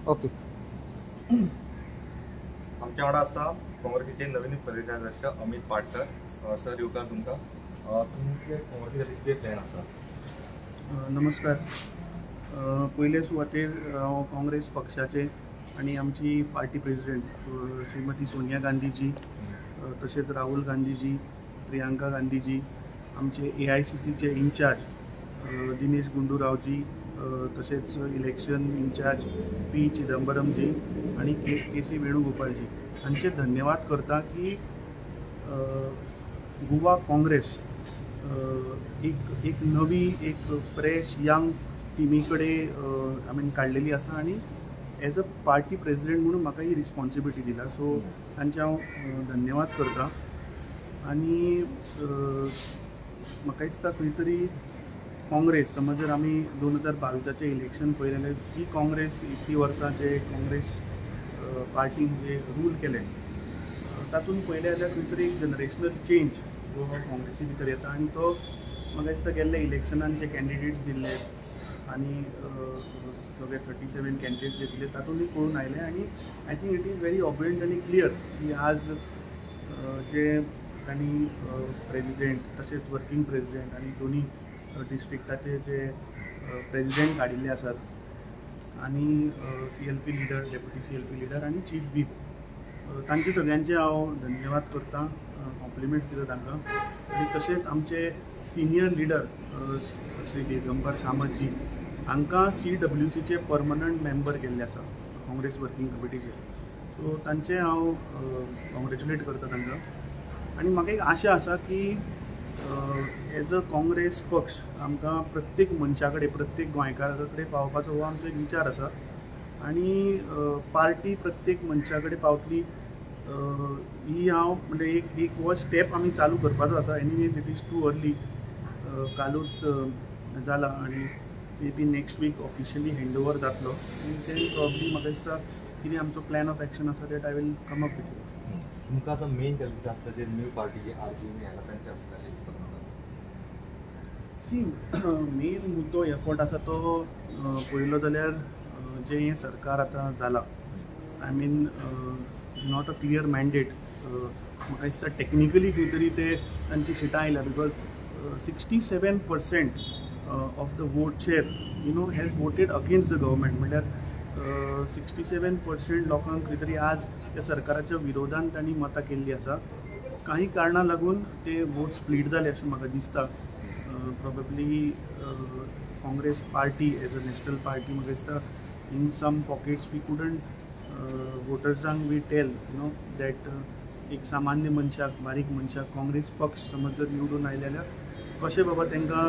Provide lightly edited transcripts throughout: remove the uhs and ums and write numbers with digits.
Okay. आमच्या वांगडा आसा काँग्रेसीचे नवीन प्रदेशाध्यक्ष अमित पाटकर. सर येवकार तुमकां. तुमचे काँग्रेसी कितें प्लॅन आसा? नमस्कार. पयले सुवातेर हांव काँग्रेस पक्षाचे आनी आमची पार्टी प्रेसिडेंट श्रीमती सोनिया गांधीजी, तशेंच राहुल गांधीजी, प्रियांका गांधीजी, आमचे AICCचे इन्चार्ज दिनेश गुंडूरावजी, तशेंच इलेक्शन इन्चार्ज P चिदंबरमजी आणि KC वेणुगोपालजी हांचे धन्यवाद करता की गोवा काँग्रेस एक नवी एक फ्रेश यंग टिमी कडेन काडलेली आसा आनी एज अ पार्टी प्रेसिडेंट म्हणून म्हाका ही रिस्पॉन्सिबिलिटी दिला. सो तांचे हांव धन्यवाद करता. आनी म्हाका दिसता खंय तरी काँग्रेस समज जर आमी 2022चे इलेक्शन पळयलें जाल्यार जी काँग्रेस इतली वर्सां जे काँग्रेस पार्टीन जे रूल केलें तातूंत पळयलें जाल्यार खंय तरी एक जनरेशनल चेंज जो काँग्रेसी भितर येता आनी तो म्हाका दिसता गेल्ल्या इलेक्शनान जे कॅन्डिडेट्स दिल्ले आनी सगळे 37 कॅन्डिडेट्स जे दिले तातूंतय पळोवन आयलें आनी I think it is very obedient आनी क्लियर की आज जे तांणी प्रेसिडेंट तशेंच वर्कींग प्रेसिडेंट आनी दोनी डिस्ट्रिक्टाचे जे प्रेसिडेंट काडिल्ले आसात आनी CLP leader, deputy CLP leader आनी चीफ व्हीप तांचे सगळ्यांचे हांव धन्यवाद करता, कॉम्प्लिमेंट्स दिता तांकां. आनी तशेंच आमचे सिनियर लिडर श्री दिगंबर कामतजी हांकां CWCचे परमनंट मेंबर केल्ले आसा काँग्रेस वर्कींग कमिटीचे. सो तांचे हांव कॉंग्रेच्युलेट करता तांकां. आनी म्हाका एक आशा आसा की एज अ काँग्रेस पक्ष आमकां प्रत्येक मनशा कडेन प्रत्येक गोंयकारा कडेन पावपाचो हो आमचो एक विचार आसा आनी पार्टी प्रत्येक मनशा कडेन पावतली ही हांव म्हणजे एक हो स्टेप आमी चालू करपाचो आसा. Anyways it is too early. कालूच जाला आनी maybe next week officially handover जातलो आनी तेन प्रॉब्ली म्हाका दिसता कितें आमचो प्लॅन ऑफ एक्शन आसा that I will come up with. तुमकां आतां मेन चॅलेंज आसता ते न्यू पार्टीचे आरजीने आसा तांचे आसता. सी मेन मुद्दो एफर्ट आसा तो पळयलो जाल्यार जे हें सरकार आतां जालां I mean not a clear mandate. म्हाका दिसता टेक्निकली खंय तरी ते तांची सिटां आयल्या because 67% of the vote share has voted against the government. म्हणल्यार 67% लोकांक खंय तरी आज त्या सरकाराच्या विरोधान तांणी मतां केल्लीं आसा. काही कारणां लागून ते वोट स्प्लीट जाले अशें म्हाका दिसता. Probably Congress party as a national party म्हाका दिसता in some pockets we couldn't वोटर्सांक वी टेल दॅट एक सामान्य मनशाक बारीक मनशाक काँग्रेस पक्ष समज जर निवडून आयले जाल्यार कशें बाबा तांकां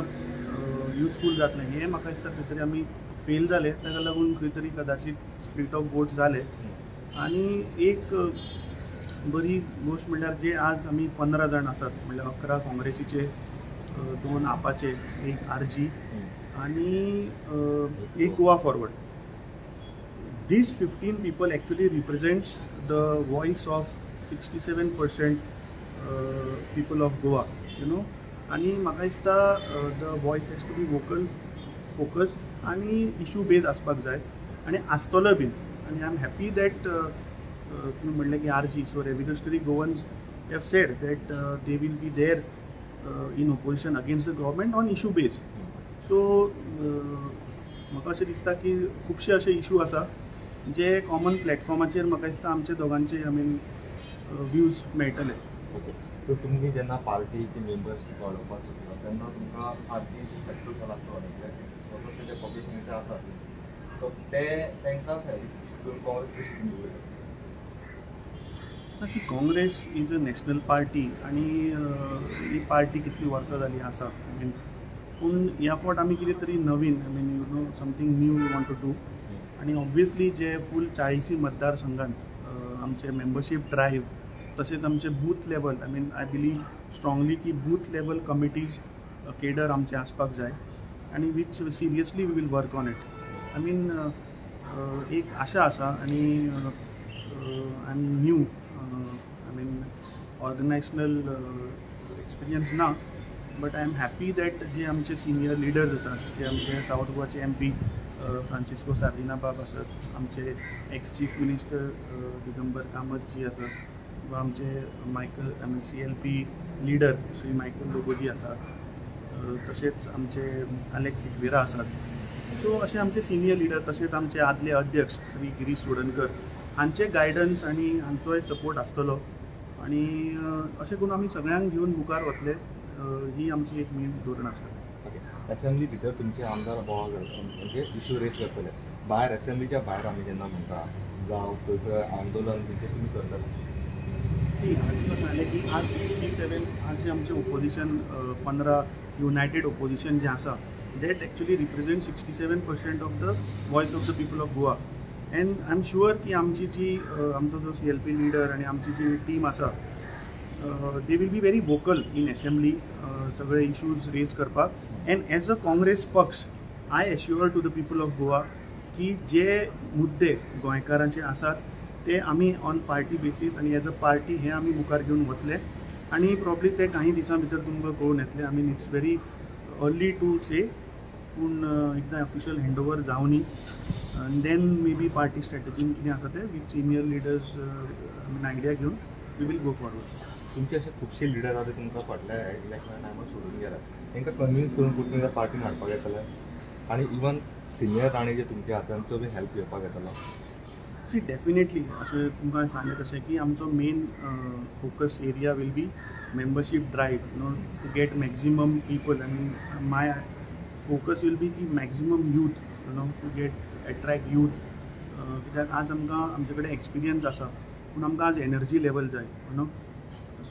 युजफूल जातलें हें म्हाका दिसता खंय तरी आमी फेल जाले. ताका लागून खंय तरी कदाचित स्प्लीट ऑफ वोट जाले. आनी एक बरी गोश्ट म्हणल्यार जे आज आमी 15 जाण आसात म्हणल्यार 11 काँग्रेसीचे, 2 आपाचे, 1 RG आनी 1 Goa forward. These 15 people actually represents the voice of 67% people of Goa, आनी म्हाका दिसता the voice has to be vocal, focused आनी issue based आसपाक जाय आनी आसतलो बीन. आनी आय एम हॅपी दॅट तुमी म्हणलें की RG, so revolutionary Goans have said that they will be there in opposition against the government on issue base. सो म्हाका अशें दिसता की खुबशे अशे इशू आसा जे कॉमन प्लॅटफॉर्माचेर म्हाका दिसता आमचे दोगांचे व्ह्यूज मेळटले. ओके. सो तुमी जेन्ना पार्टीची मेंबरशीप वाडोवपाक सोदता तेन्ना तुमकां आरजी एक्सेप्ट लागतो न्ही जे पब्लिक आसात सो ते तांकां काँग्रेस कशी निवडटा? अशी Congress is a national party आनी ही पार्टी कितली वर्सां जाली आसा. पूण ह्या फावट आमी कितें तरी नवीन something new we want to do. आनी ऑब्वियसली जे फूल 40 मतदारसंघात आमचे मेंबरशीप ड्रायव्ह तशेंच आमचे booth level I believe strongly की बूथ लेवल कमिटीज केडर आमचे आसपाक जाय आनी which seriously we will work on it. एक आशा आसा आनी I am new organizational experience ना but I am happy that जे आमचे सिनियर लिडर्स आसात जे आमचे साऊथ गोवाचे MP फ्रांसिस्को सार्दिना बाब आसत, आमचे ex chief minister Digambar Kamat ji आसत, किंवा आमचे Michael CLP leader Shri Michael लोबोजी आसा, तशेंच आमचे अलेक्स सिक्वेरा आसात. सो अशे आमचे सिनियर लिडर, तशेंच आमचे आदले अध्यक्ष श्री गिरीश चोडणकर हांचे गायडन्स आनी हांचोय सपोर्ट आसतलो. आनी अशें करून आमी सगळ्यांक घेवन मुखार वतले, ही आमची एक मेन धोरण आसा. असेंब्ली भितर तुमचे आमदार बोवाळ म्हणजे इश्यू रेस करतले, भायर असेंब्लीच्या भायर आमी जेन्ना म्हणटा जावं खंय आंदोलन म्हणजे तुमी करतले. हांवें तुका सांगलें की आज 67 आज जे आमचें ओपोजिशन 15 युनायटेड ओपोजिशन जें आसा, that actually represents 67% of the voice of the people of Goa. And I'm sure की आमची जी आमचो जो CLP लीडर आणि आमची जी टीम आसा, they will be very vocal in assembly, सगळे इश्यूज रेज करपाक. And as a काँग्रेस पक्ष, I assure to the people of Goa की जे मुद्दे गोंयकारांचे आसात ते आमी ऑन पार्टी बेसीस आनी एज अ पार्टी हे आमी मुखार घेवन वतले. आनी प्रॉब्ली ते काही दिसां भितर तुमकां कळून येतले. I mean it's very early to say, पूण एकदां ऑफिशियल हँडओवर जावनी आनी देन मे बी पार्टी स्ट्रॅटेजीन कितें आसा तें विथ सिनियर लिडर्स आयडिया घेवन वी वील गो फॉरवर्ड. तुमचे असे खुबशे लिडर आसा तुमकां फाटल्या इलेक्शना टायमार सोडून गेल्यात, तांकां कन्विन्स करून तुमकां पार्टीन हाडपाक येतले आनी इवन सिनियर राणी जे तुमचे आसा तांचो बी हेल्प घेवपाक येतलो. सी डेफिनेटली अशें तुमकां सांगलें तशें की आमचो main focus area will be membership drive, to get maximum people. I mean my focus will be की maximum youth, to get attract youth. कित्याक आज आमकां आमचे कडेन एक्सपिरियन्स आसा, पूण आमकां आज एनर्जी लेवल जाय.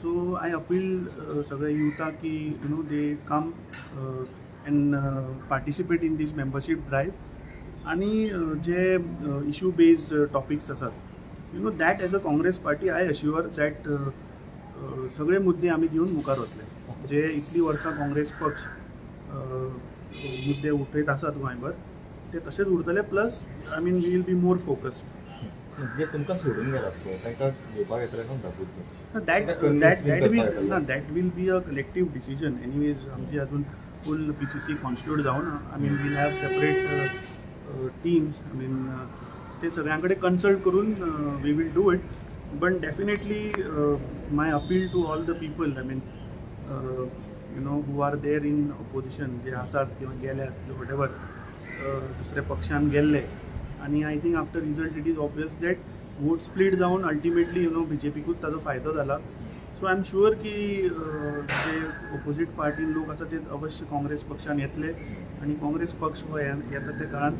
सो आय अपील सगळे युथाक की they come and participate in these membership drive. आणि जे इश्यू बेस्ड टॉपिक्स आसात that as a Congress party I assure that सगळे मुद्दे आमी घेवन मुखार वतले. जे इतली वर्सां काँग्रेस पक्ष मुद्दे उठयत आसात गोंयभर ते तशेंच उरतले. Plus I mean we will be more focus. जे तुमकां सोडून गेल्यात पळय तांकां घेवपाक येतले कोण that will be a collective decision. Anyways आमची अजून फूल PCC कॉन्स्टिट्यूट जावन I mean will have separate teams. I mean ते सगळ्यां कडेन कन्सल्ट करून we will do it. But definitely my appeal to all the people, I mean who are there in opposition, जे आसात किंवा गेल्यात किंवा वॉटेवर दुसऱ्या पक्षान गेल्ले. आणि I think after result it is obvious that vote split जावन अल्टिमेटली BJPकूच ताजो फायदो जाला. सो आय एम शुअर की जे ऑपोजीट पार्टीन लोक आसा ते अवश्य काँग्रेस पक्षान येतले आणि काँग्रेस पक्ष हो येता त्या काळात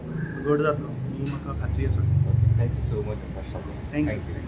घड जातलो ही म्हाका खात्री आसा. Thank you so much. थँक्यू.